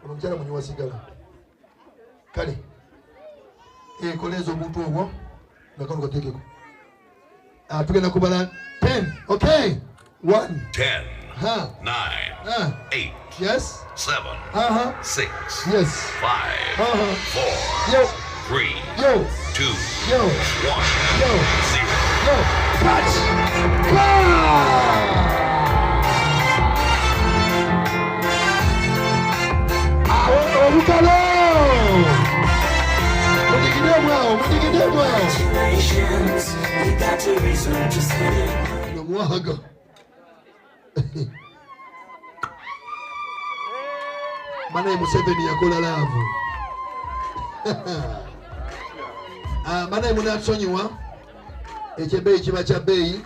Omukyala munywa sigala. Kale. Kolezo omuntu ogwo nga kano kateekeko. Tugenda kubala 10. Okay. 1 10 9 8 yes 7 6 yes 5 4 yo 3 yo 2 yo 1 yo 0 yo touch obukalo mudigidemwao nomwaga Manaye Museveni yakola laavu. Manaye munatusonyiwa ekyebeeyi kiba kya bbeeyi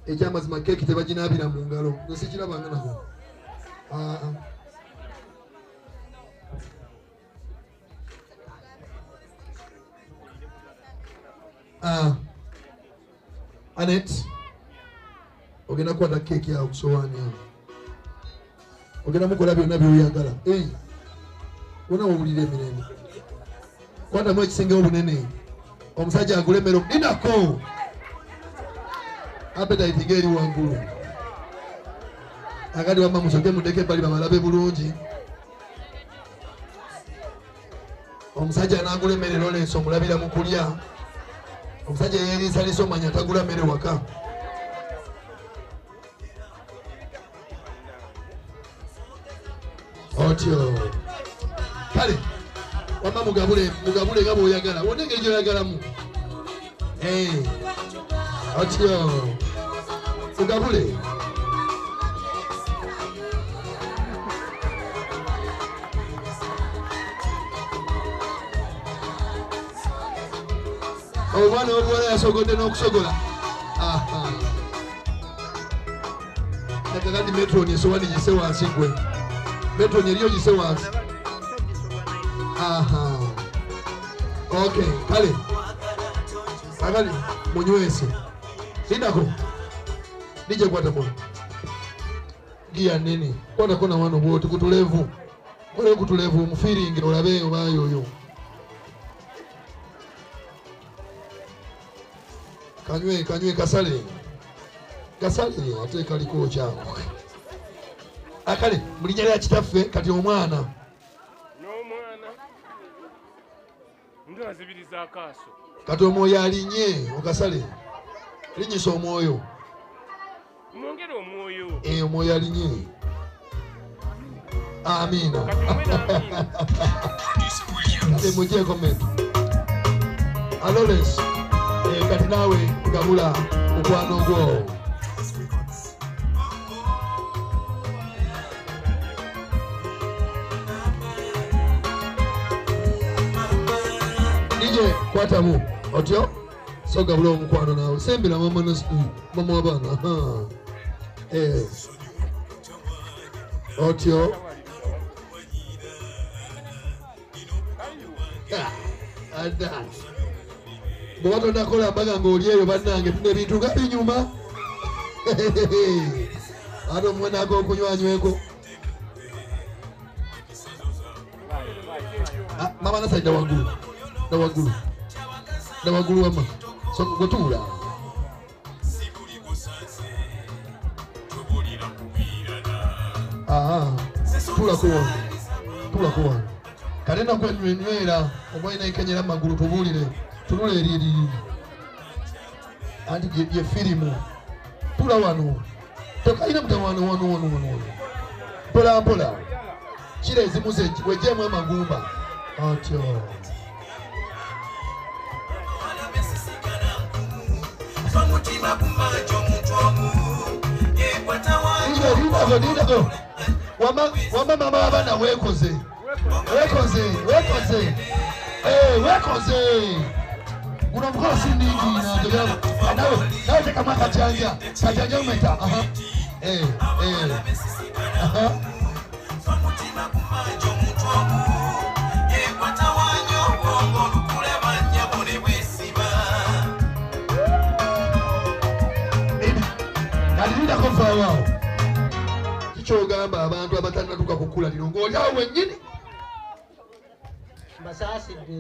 ekyamazima keeki tebaginaabira mu ngalo. Nze sikirabanga nako. Anet ogenda kukwata keeki yawe ku sowaani awo. Ogenda mukola byonna byoyagala. Wona wowulira emirembe. Kwatamu ekisengewo bunene. Omusajja agulemero dinako. Appetite ngeri wangulu. Agadi wamma musoke mudeke bali bamalabe bulungi. Omusajja anagulemerera olenso mulabira mu kulya. Omusajja yeeriisa liso manya tagula mmere waka. Otyo. Kale. Wamma mugabule nga bw'oyagala. Wonna engeri gy'oyagalamu. Otyo. Mugabule. Omwana w'obuwala yasogodde n'okusogola. Kakati metroni esowani gise wansi gwe. Metroni eriyo gise wansi. Okay, kale. Kakati munywese. Lidako. Nije kwata mwana. Gia nini? Kwata kona wano bwoti kutulevu. Kwale kutulevu umufiringi olabe obayoyo. Kanywe kasale ate kaliko kyangu. Akale mulinya lya kitaffe kati omwana. N'omwana. Ndazibiriza akaaso. Kati omwoyo alinye okasale. Linyisa omwoyo. Mwongere omwoyo. Omwoyo alinye. Amina. Kati mujje comment. Alores. Kati nawe gabula mukwano gwo. Nije kwatamu otyo so gabula omukwano nawe sembera mama w'abaana. Otyo ada bwato nakola mbaga ng'oli eyo bannange tune bintu nga binyuma. Ate omwana ag'okunywanyweko. Mama nasajja waggulu. Na waggulu wamma. So gotuula. Tuulako wano. Kale nakwenywera oba olina enkenyera mu magulu tubuulire. Tunula eri anti ye firimu. Tula wano. Tokalina mutawaano wano. Mpola. Kira ezimu ze wejeemu amagumba. Otyo. Dinako. Wama mama w'abaana weekoze. Una mkono si nini na ndio nawe teka maka chanja umeta Nalida kwa wao kichoga gamba abantu abatannatuuka kukula lino ng'oli awo wennyini mbasaasidde